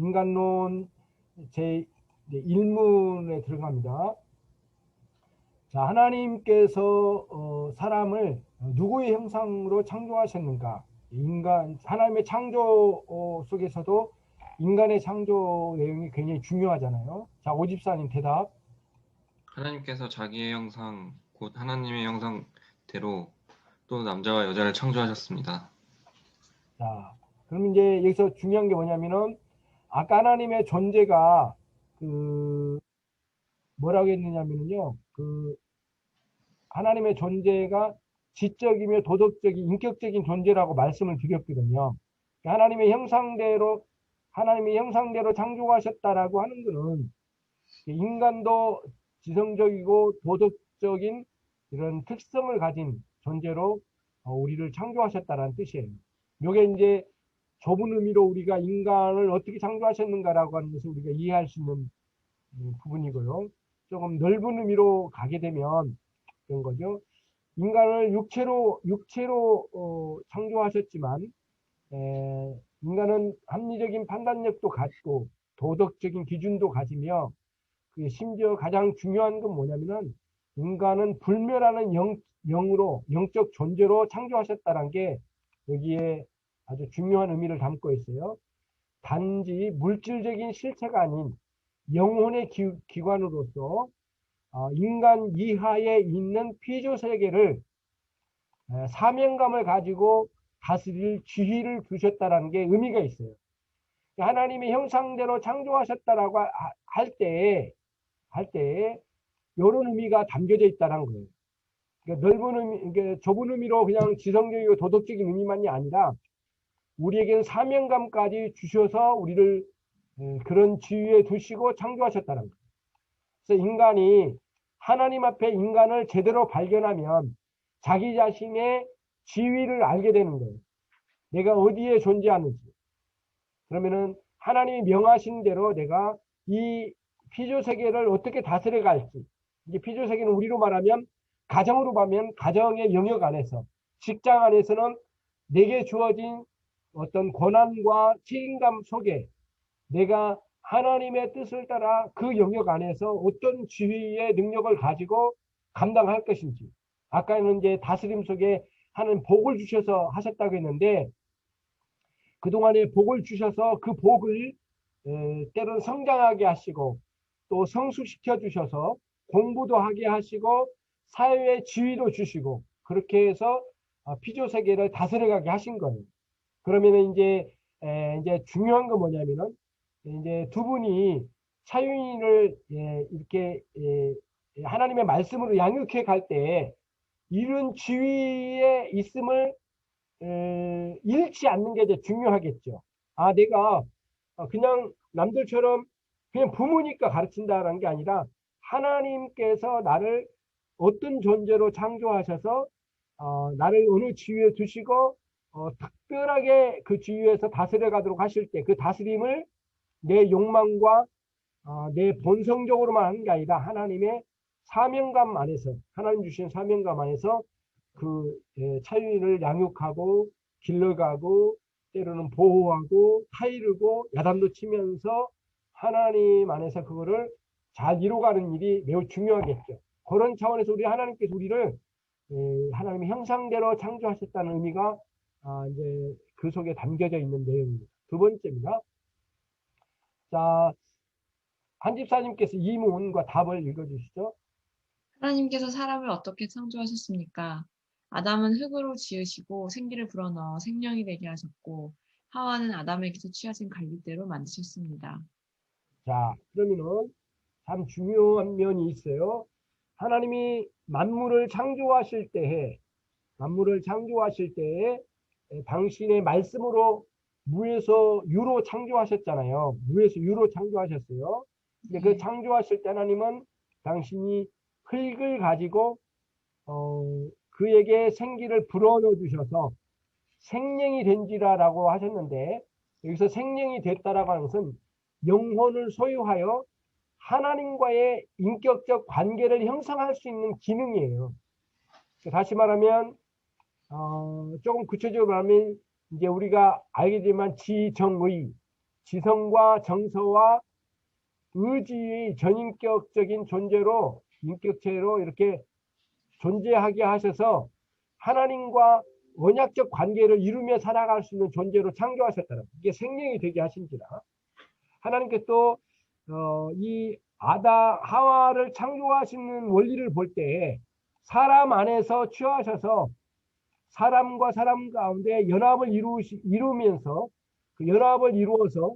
인간론 제 1문에 들어갑니다. 자, 하나님께서 사람을 누구의 형상으로 창조하셨는가? 하나님의 창조 속에서도 인간의 창조 내용이 굉장히 중요하잖아요. 자, 오집사님 대답. 하나님께서 자기의 형상, 곧 하나님의 형상대로 또 남자와 여자를 창조하셨습니다. 자, 그럼 이제 여기서 중요한 게 뭐냐면은 아까 하나님의 존재가 뭐라고 했느냐면요. 하나님의 존재가 지적이며 도덕적인 인격적인 존재라고 말씀을 드렸거든요. 하나님의 형상대로 창조하셨다라고 하는 것은 인간도 지성적이고 도덕적인 이런 특성을 가진 존재로 우리를 창조하셨다라는 뜻이에요. 이게 이제 좁은 의미로 우리가 인간을 어떻게 창조하셨는가라고 하는 것을 우리가 이해할 수 있는 부분이고요. 조금 넓은 의미로 가게 되면 그런 거죠. 인간을 육체로 창조하셨지만 인간은 합리적인 판단력도 갖고 도덕적인 기준도 가지며 심지어 가장 중요한 건 뭐냐면은 인간은 불멸하는 영으로 영적 존재로 창조하셨다는 게 여기에 아주 중요한 의미를 담고 있어요. 단지 물질적인 실체가 아닌 영혼의 기관으로서 인간 이하에 있는 피조 세계를 사명감을 가지고 다스릴 지위를 주셨다는 게 의미가 있어요. 하나님의 형상대로 창조하셨다라고 할 때에 이런 의미가 담겨져 있다는 거예요. 그러니까 넓은 의미, 그러니까 좁은 의미로 그냥 지성적이고 도덕적인 의미만이 아니라 우리에게는 사명감까지 주셔서 우리를 그런 지위에 두시고 창조하셨다는 거예요. 그래서 인간이 하나님 앞에 인간을 제대로 발견하면 자기 자신의 지위를 알게 되는 거예요. 내가 어디에 존재하는지. 그러면은 하나님이 명하신 대로 내가 이 피조 세계를 어떻게 다스려 갈지. 이게 피조 세계는 우리로 말하면 가정으로 보면 가정의 영역 안에서, 직장 안에서는 내게 주어진 어떤 권한과 책임감 속에 내가 하나님의 뜻을 따라 그 영역 안에서 어떤 지휘의 능력을 가지고 감당할 것인지. 아까는 이제 다스림 속에 하는 복을 주셔서 하셨다고 했는데 그동안에 복을 주셔서 그 복을 때로는 성장하게 하시고 또 성숙시켜 주셔서 공부도 하게 하시고 사회의 지위도 주시고 그렇게 해서 피조 세계를 다스려가게 하신 거예요. 그러면은 이제 중요한 건 뭐냐면은 이제 두 분이 차유인을 이렇게 하나님의 말씀으로 양육해 갈 때 이런 지위에 있음을 잃지 않는 게 이제 중요하겠죠. 아, 내가 그냥 남들처럼 그냥 부모니까 가르친다라는 게 아니라 하나님께서 나를 어떤 존재로 창조하셔서 나를 어느 지위에 두시고 특별하게 그 지위에서 다스려 가도록 하실 때 그 다스림을 내 욕망과 내 본성적으로만 하는 게 아니라 하나님의 사명감 안에서 하나님 주신 사명감 안에서 차유인을 양육하고 길러가고 때로는 보호하고 타이르고 야단도 치면서 하나님 안에서 그거를 잘 이루어가는 일이 매우 중요하겠죠. 그런 차원에서 하나님께서 우리를 하나님의 형상대로 창조하셨다는 의미가 이제 그 속에 담겨져 있는 내용입니다. 두 번째입니다. 자, 한 집사님께서 이 문과 답을 읽어주시죠. 하나님께서 사람을 어떻게 창조하셨습니까? 아담은 흙으로 지으시고 생기를 불어넣어 생명이 되게 하셨고 하와는 아담에게서 취하신 갈빗대로 만드셨습니다. 자, 그러면은 참 중요한 면이 있어요. 하나님이 만물을 창조하실 때에 당신의 말씀으로 무에서 유로 창조하셨잖아요. 무에서 유로 창조하셨어요. 근데 그 창조하실 때 하나님은 당신이 흙을 가지고 그에게 생기를 불어넣어 주셔서 생명이 된지라라고 하셨는데 여기서 생명이 됐다라고 하는 것은 영혼을 소유하여 하나님과의 인격적 관계를 형성할 수 있는 기능이에요. 다시 말하면 조금 구체적으로 말하면 이제 우리가 알게 되지만 지정의 지성과 정서와 의지의 전인격적인 존재로, 인격체로 이렇게 존재하게 하셔서 하나님과 언약적 관계를 이루며 살아갈 수 있는 존재로 창조하셨다는, 이게 생명이 되게 하신지라. 하나님께 또 이 하와를 창조하시는 원리를 볼 때 사람 안에서 취하셔서 사람과 사람 가운데 연합을 이루면서 그 연합을 이루어서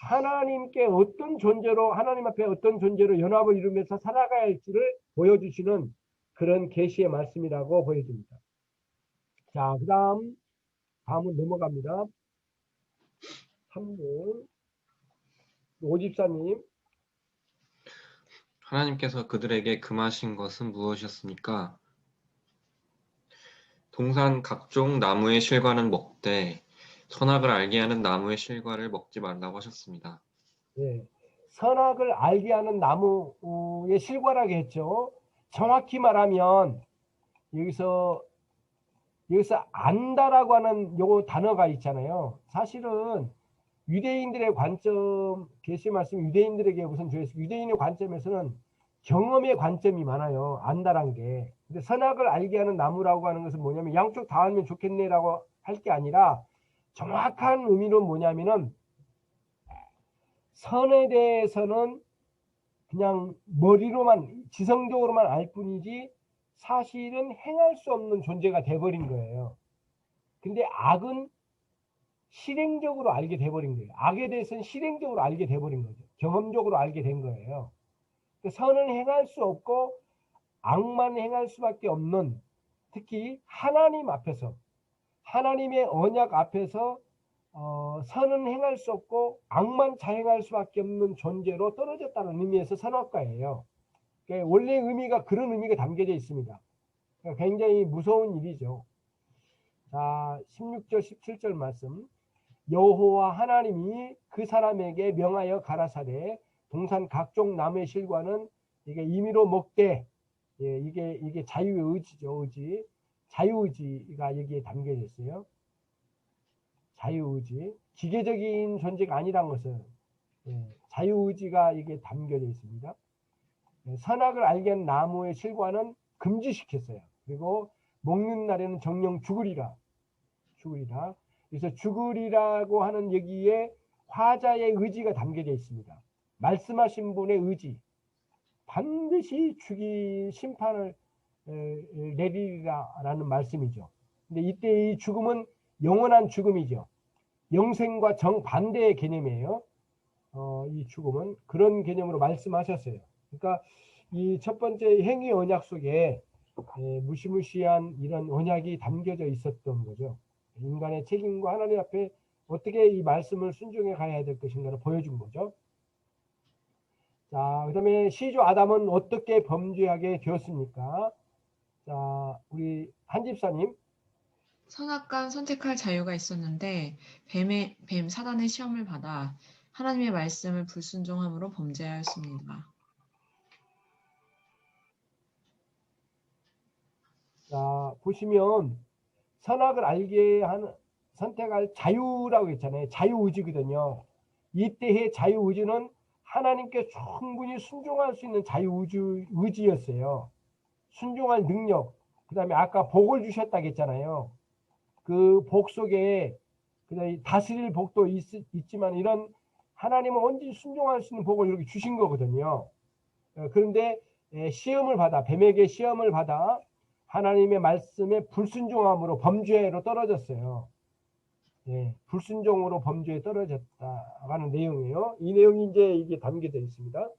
하나님께 어떤 존재로, 하나님 앞에 어떤 존재로 연합을 이루면서 살아가야 할지를 보여주시는 그런 계시의 말씀이라고 보여집니다. 자, 다음은 넘어갑니다. 3분. 오집사님. 하나님께서 그들에게 금하신 것은 무엇이었습니까? 동산 각종 나무의 실과는 먹되 선악을 알게 하는 나무의 실과를 먹지 말라고 하셨습니다. 예, 선악을 알게 하는 나무의 실과라고 했죠. 정확히 말하면 여기서 안다라고 하는 요 단어가 있잖아요. 사실은 유대인들의 관점, 계시 말씀 유대인들에게 우선 주어서 유대인의 관점에서는 경험의 관점이 많아요. 안다란 게. 근데 선악을 알게 하는 나무라고 하는 것은 뭐냐면 양쪽 다 알면 좋겠네라고 할 게 아니라 정확한 의미는 뭐냐면은 선에 대해서는 그냥 머리로만 지성적으로만 알 뿐이지 사실은 행할 수 없는 존재가 돼버린 거예요. 근데 악은 실행적으로 알게 돼버린 거예요. 악에 대해서는 실행적으로 알게 돼버린 거죠. 경험적으로 알게 된 거예요. 선은 행할 수 없고 악만 행할 수밖에 없는, 특히 하나님 앞에서, 하나님의 언약 앞에서 선은 행할 수 없고 악만 자행할 수밖에 없는 존재로 떨어졌다는 의미에서 선악과예요. 그러니까 원래 의미가 그런 의미가 담겨져 있습니다. 그러니까 굉장히 무서운 일이죠. 자, 16절 17절 말씀. 여호와 하나님이 그 사람에게 명하여 가라사대 동산 각종 나무의 실과는 이게 임의로 먹되, 예, 이게 자유의 의지죠. 의지. 자유의지가 여기에 담겨져 있어요. 자유의지. 기계적인 존재가 아니란 것은, 예, 자유의지가 이게 담겨져 있습니다. 예, 선악을 알게 한 나무의 실과는 금지시켰어요. 그리고 먹는 날에는 정령 죽으리라. 그래서 죽으리라고 하는 여기에 화자의 의지가 담겨져 있습니다. 말씀하신 분의 의지. 반드시 심판을 내리리라라는 말씀이죠. 근데 이때 이 죽음은 영원한 죽음이죠. 영생과 정반대의 개념이에요. 이 죽음은 그런 개념으로 말씀하셨어요. 그러니까 이 첫 번째 행위 언약 속에 무시무시한 이런 언약이 담겨져 있었던 거죠. 인간의 책임과 하나님 앞에 어떻게 이 말씀을 순종해 가야 될 것인가를 보여준 거죠. 자, 그 다음에 시조 아담은 어떻게 범죄하게 되었습니까? 자, 우리 한 집사님. 선악간 선택할 자유가 있었는데 뱀 사단의 시험을 받아 하나님의 말씀을 불순종함으로 범죄하였습니다. 자, 보시면 선악을 알게 하는 선택할 자유라고 했잖아요. 자유의지거든요. 이때의 자유의지는 하나님께 충분히 순종할 수 있는 자유의지였어요. 순종할 능력. 그 다음에 아까 복을 주셨다고 했잖아요. 그 복 속에 그다음에 다스릴 복도 있지만 이런 하나님은 언제 순종할 수 있는 복을 이렇게 주신 거거든요. 그런데 시험을 받아, 뱀에게 시험을 받아 하나님의 말씀에 불순종함으로 범죄로 떨어졌어요. 예, 불순종으로 범죄에 떨어졌다라는 내용이에요. 이 내용이 이제 이게 담겨져 있습니다.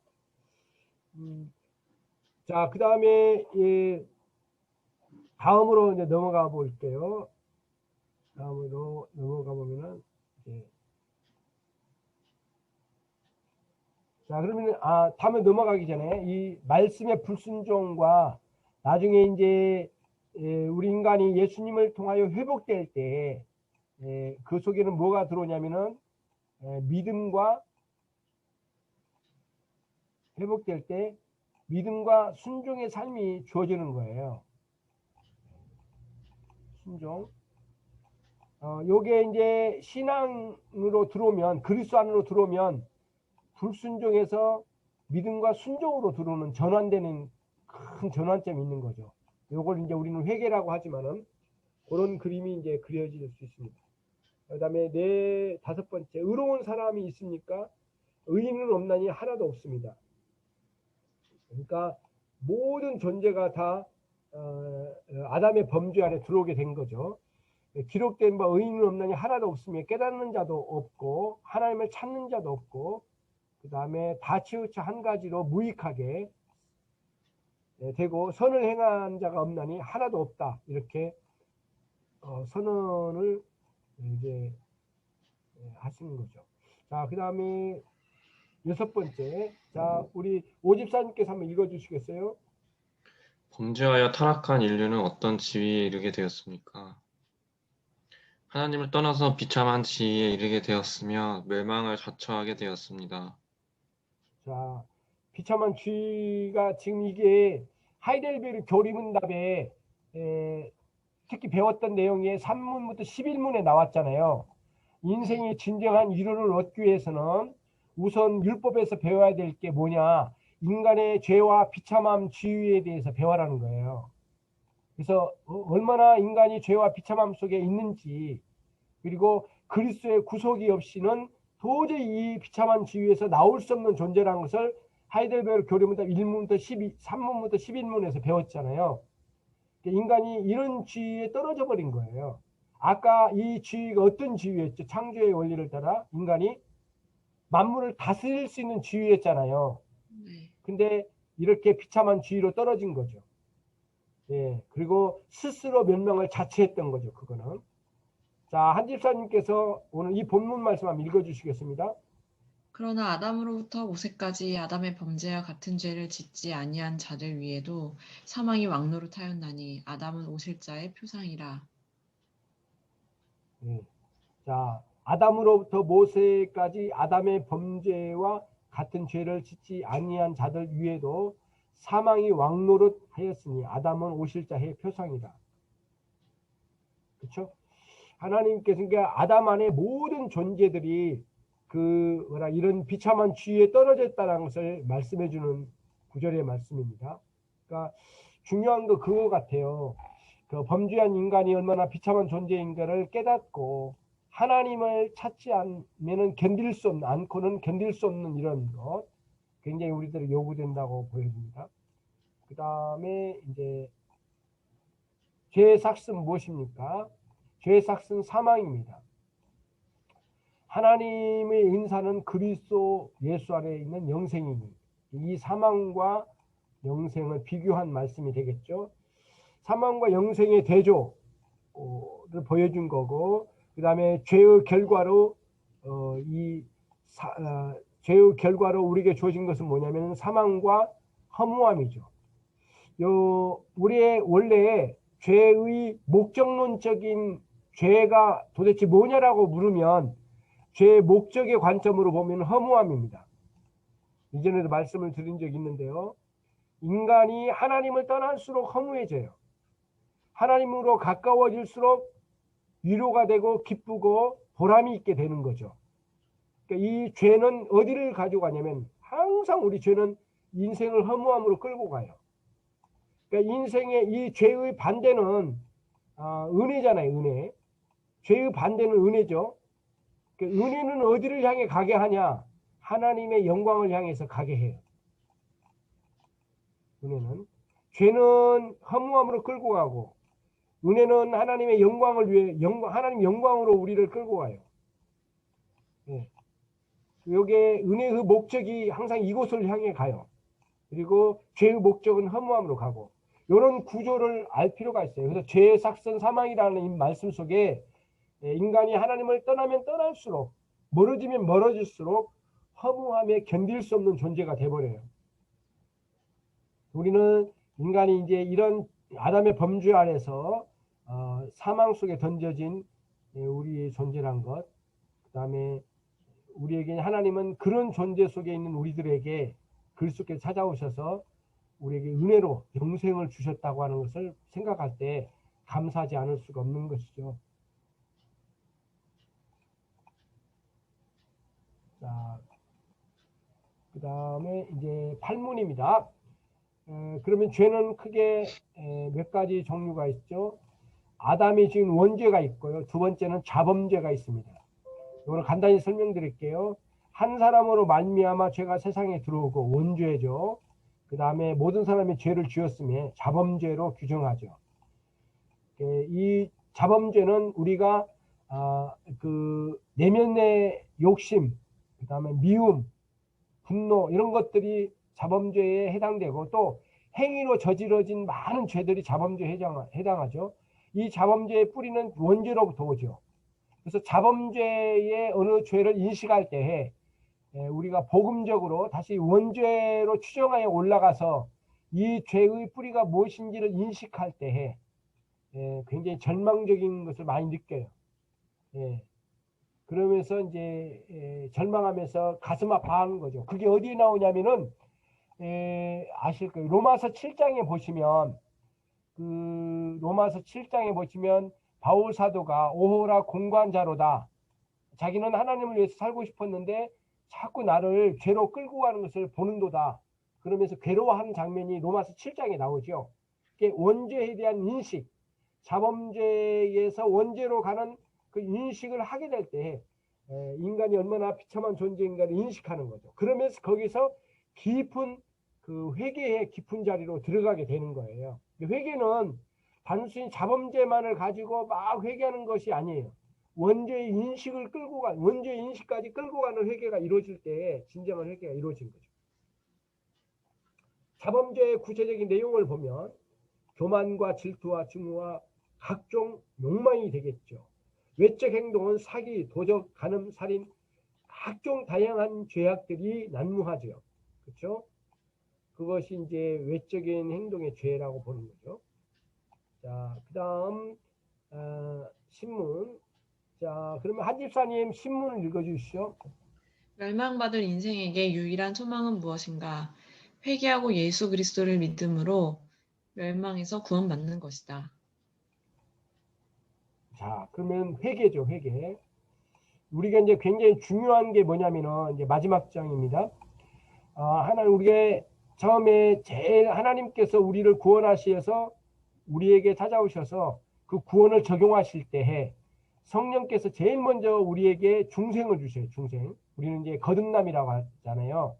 자, 그 다음에 다음으로 이제 넘어가 볼게요. 다음으로 넘어가 보면은 자, 그러면 다음에 넘어가기 전에 이 말씀의 불순종과 나중에 이제 우리 인간이 예수님을 통하여 회복될 때 그 속에는 뭐가 들어오냐면은 믿음과 회복될 때 믿음과 순종의 삶이 주어지는 거예요. 순종. 요게 이제 신앙으로 들어오면, 그리스도 안으로 들어오면 불순종에서 믿음과 순종으로 들어오는 전환되는 큰 전환점이 있는 거죠. 요걸 이제 우리는 회개라고 하지만은 그런 그림이 이제 그려질 수 있습니다. 그다음에 다섯 번째, 의로운 사람이 있습니까? 의인은 없나니 하나도 없습니다. 그러니까 모든 존재가 다 아담의 범죄 안에 들어오게 된 거죠. 기록된 바 의인은 없나니 하나도 없으며 깨닫는 자도 없고 하나님을 찾는 자도 없고, 그 다음에 다 치우쳐 한 가지로 무익하게 되고 선을 행한 자가 없나니 하나도 없다. 이렇게 선언을 이제 하시는 거죠. 자, 그 다음에 여섯 번째, 자, 우리 오집사님께서 한번 읽어주시겠어요? 범죄하여 타락한 인류는 어떤 지위에 이르게 되었습니까? 하나님을 떠나서 비참한 지위에 이르게 되었으며 멸망을 자처하게 되었습니다. 자, 비참한 쥐가 지금 이게 하이델베르 교리문답에 특히 배웠던 내용에 3문부터 11문에 나왔잖아요. 인생의 진정한 이루를 얻기 위해서는 우선 율법에서 배워야 될 게 뭐냐? 인간의 죄와 비참함 지위에 대해서 배워라는 거예요. 그래서 얼마나 인간이 죄와 비참함 속에 있는지, 그리고 그리스도의 구속이 없이는 도저히 이 비참한 지위에서 나올 수 없는 존재라는 것을 하이델베르 교리문답 1문부터 3문부터 11문에서 배웠잖아요. 인간이 이런 지위에 떨어져 버린 거예요. 아까 이 지위가 어떤 지위였죠? 창조의 원리를 따라 인간이 만물을 다스릴 수 있는 지위였잖아요. 네. 근데 이렇게 비참한 지위로 떨어진 거죠. 예, 그리고 스스로 멸망을 자처했던 거죠. 그거는. 자, 한집사님께서 오늘 이 본문 말씀 한번 읽어주시겠습니다. 그러나 아담으로부터 모세까지 아담의 범죄와 같은 죄를 짓지 아니한 자들 위에도 사망이 왕노릇하였나니 아담은 오실 자의 표상이라. 예. 자, 아담으로부터 모세까지 아담의 범죄와 같은 죄를 짓지 아니한 자들 위에도 사망이 왕노릇하였으니 아담은 오실 자의 표상이다. 그렇죠? 하나님께서, 그러니까 아담 안에 모든 존재들이 이런 비참한 지위에 떨어졌다는 것을 말씀해 주는 구절의 말씀입니다. 그러니까 중요한 거 그거 같아요. 그 범죄한 인간이 얼마나 비참한 존재인가를 깨닫고 하나님을 찾지 않으면은 않고는 견딜 수 없는 이런 것, 굉장히 우리들에게 요구된다고 보여집니다. 그 다음에 이제 죄의 삭은 무엇입니까? 죄의 삭은 사망입니다. 하나님의 은사는 그리스도 예수 안에 있는 영생이니 이 사망과 영생을 비교한 말씀이 되겠죠. 사망과 영생의 대조를 보여준 거고, 그 다음에 죄의 결과로 죄의 결과로 우리에게 주어진 것은 뭐냐면 사망과 허무함이죠. 우리의 원래 죄의 목적론적인 죄가 도대체 뭐냐라고 물으면 죄의 목적의 관점으로 보면 허무함입니다. 이전에도 말씀을 드린 적이 있는데요. 인간이 하나님을 떠날수록 허무해져요. 하나님으로 가까워질수록 위로가 되고 기쁘고 보람이 있게 되는 거죠. 그러니까 이 죄는 어디를 가져가냐면 항상 우리 죄는 인생을 허무함으로 끌고 가요. 그러니까 인생의 이 죄의 반대는 은혜잖아요. 은혜. 죄의 반대는 은혜죠. 그러니까 은혜는 어디를 향해 가게 하냐? 하나님의 영광을 향해서 가게 해요. 은혜는. 죄는 허무함으로 끌고 가고, 은혜는 하나님의 영광을 위해 하나님 영광으로 우리를 끌고 가요. 예. 요게 은혜의 목적이 항상 이곳을 향해 가요. 그리고 죄의 목적은 허무함으로 가고, 이런 구조를 알 필요가 있어요. 그래서 죄의 삭선 사망이라는 이 말씀 속에 인간이 하나님을 떠나면 떠날수록, 멀어지면 멀어질수록 허무함에 견딜 수 없는 존재가 돼버려요. 우리는 인간이 이제 이런 아담의 범죄 안에서 사망 속에 던져진 우리의 존재란 것, 그 다음에 우리에게 하나님은 그런 존재 속에 있는 우리들에게 그리스도께 찾아오셔서 우리에게 은혜로 영생을 주셨다고 하는 것을 생각할 때 감사하지 않을 수가 없는 것이죠. 자, 그 다음에 이제 8문입니다. 그러면 죄는 크게 몇 가지 종류가 있죠. 아담이 지은 원죄가 있고요. 두 번째는 자범죄가 있습니다. 이걸 간단히 설명드릴게요. 한 사람으로 말미암아 죄가 세상에 들어오고 원죄죠. 그 다음에 모든 사람이 죄를 지었음에 자범죄로 규정하죠. 이 자범죄는 우리가 그 내면의 욕심, 그 다음에 미움, 분노 이런 것들이 자범죄에 해당되고 또 행위로 저지러진 많은 죄들이 자범죄에 해당하죠. 이 자범죄의 뿌리는 원죄로부터 오죠. 그래서 자범죄의 어느 죄를 인식할 때에 우리가 복음적으로 다시 원죄로 추정하여 올라가서 이 죄의 뿌리가 무엇인지를 인식할 때에 굉장히 절망적인 것을 많이 느껴요. 그러면서 이제 절망하면서 가슴 아파하는 거죠. 그게 어디에 나오냐면은 아실 거예요. 로마서 7장에 보시면 그 로마서 7장에 보시면 바울 사도가 오호라 공관자로다. 자기는 하나님을 위해서 살고 싶었는데 자꾸 나를 죄로 끌고 가는 것을 보는도다. 그러면서 괴로워하는 장면이 로마서 7장에 나오죠. 그게 원죄에 대한 인식, 자범죄에서 원죄로 가는 그 인식을 하게 될 때 인간이 얼마나 비참한 존재인가를 인식하는 거죠. 그러면서 거기서 깊은 그 회개의 깊은 자리로 들어가게 되는 거예요. 회개는 단순히 자범죄만을 가지고 막 회개하는 것이 아니에요. 원죄의 인식을 끌고 가, 원죄의 인식까지 끌고 가는 회개가 이루어질 때 진정한 회개가 이루어진 거죠. 자범죄의 구체적인 내용을 보면 교만과 질투와 증오와 각종 욕망이 되겠죠. 외적 행동은 사기, 도적, 간음, 살인, 각종 다양한 죄악들이 난무하죠. 그렇죠? 그것이 이제 외적인 행동의 죄라고 보는 거죠. 자, 그 다음 신문. 자, 그러면 한 집사님 신문을 읽어주시죠. 멸망받을 인생에게 유일한 소망은 무엇인가? 회개하고 예수 그리스도를 믿음으로 멸망에서 구원받는 것이다. 자, 그러면 회개죠, 회개. 우리가 이제 굉장히 중요한 게 뭐냐면은 이제 마지막 장입니다. 하나님 우리가 처음에 제일 하나님께서 우리를 구원하셔서 우리에게 찾아오셔서 그 구원을 적용하실 때에 성령께서 제일 먼저 우리에게 중생을 주셔요. 중생. 우리는 이제 거듭남이라고 하잖아요.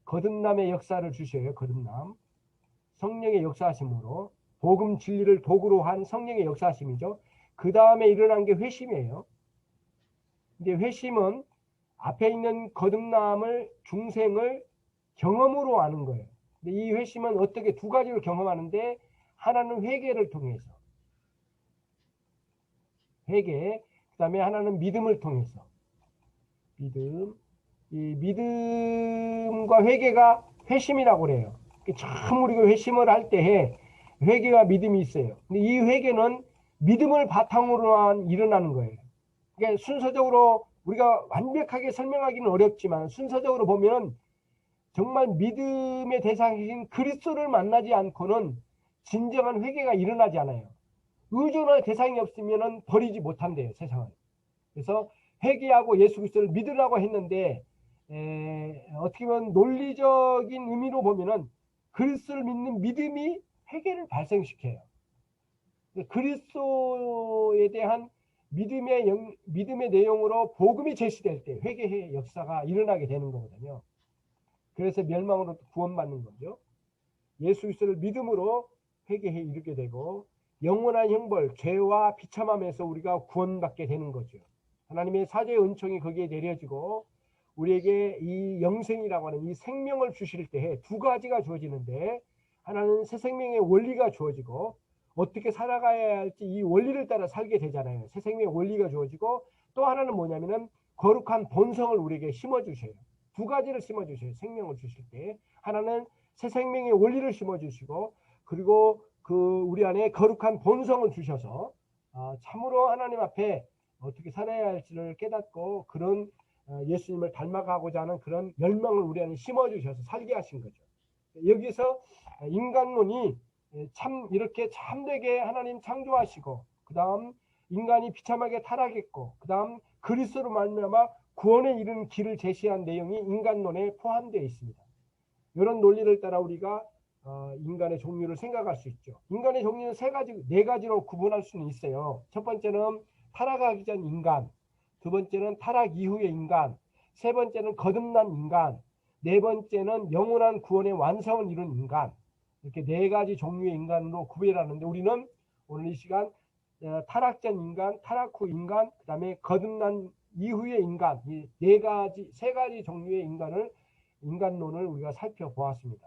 거듭남의 역사를 주셔요. 거듭남. 성령의 역사하심으로 복음 진리를 도구로 한 성령의 역사하심이죠. 그 다음에 일어난 게 회심이에요. 근데 회심은 앞에 있는 거듭남을 중생을 경험으로 아는 거예요. 근데 이 회심은 어떻게 두 가지로 경험하는데 하나는 회개를 통해서 회개, 그 다음에 하나는 믿음을 통해서 믿음. 이 믿음과 회개가 회심이라고 그래요. 참 우리가 회심을 할 때에 회개와 믿음이 있어요. 근데 이 회개는 믿음을 바탕으로 일어나는 거예요. 그러니까 순서적으로 우리가 완벽하게 설명하기는 어렵지만 순서적으로 보면 정말 믿음의 대상이신 그리스도를 만나지 않고는 진정한 회개가 일어나지 않아요. 의존할 대상이 없으면 버리지 못한대요, 세상을. 그래서 회개하고 예수 그리스도를 믿으라고 했는데 어떻게 보면 논리적인 의미로 보면은 그리스도를 믿는 믿음이 회개를 발생시켜요. 그리스도에 대한 믿음의 내용으로 복음이 제시될 때 회개의 역사가 일어나게 되는 거거든요. 그래서 멸망으로 구원받는 거죠. 예수 그리스도를 믿음으로 회개에 이르게 되고 영원한 형벌, 죄와 비참함에서 우리가 구원받게 되는 거죠. 하나님의 사죄의 은총이 거기에 내려지고 우리에게 이 영생이라고 하는 이 생명을 주실 때에 두 가지가 주어지는데 하나는 새 생명의 원리가 주어지고 어떻게 살아가야 할지 이 원리를 따라 살게 되잖아요. 새 생명의 원리가 주어지고 또 하나는 뭐냐면은 거룩한 본성을 우리에게 심어주셔요. 두 가지를 심어주셔요. 생명을 주실 때 하나는 새 생명의 원리를 심어주시고 그리고 그 우리 안에 거룩한 본성을 주셔서 참으로 하나님 앞에 어떻게 살아야 할지를 깨닫고 그런 예수님을 닮아가고자 하는 그런 열망을 우리 안에 심어주셔서 살게 하신 거죠. 여기서 인간론이 참 이렇게 참되게 하나님 창조하시고 그 다음 인간이 비참하게 타락했고 그 다음 그리스도로 말미암아 구원에 이르는 길을 제시한 내용이 인간론에 포함되어 있습니다. 이런 논리를 따라 우리가 인간의 종류를 생각할 수 있죠. 인간의 종류는 네 가지로 구분할 수는 있어요. 첫 번째는 타락하기 전 인간, 두 번째는 타락 이후의 인간, 세 번째는 거듭난 인간, 네 번째는 영원한 구원의 완성을 이룬 인간. 이렇게 네 가지 종류의 인간으로 구별하는데 우리는 오늘 이 시간 타락 전 인간, 타락 후 인간, 그 다음에 거듭난 이후의 인간, 이 세 가지 종류의 인간론을 우리가 살펴보았습니다.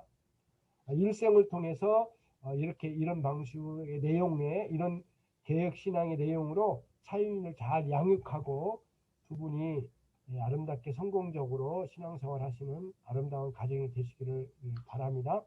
일생을 통해서 이렇게 이런 방식의 내용에 이런 개혁신앙의 내용으로 차유인을 잘 양육하고 두 분이 아름답게 성공적으로 신앙생활 하시는 아름다운 가정이 되시기를 바랍니다.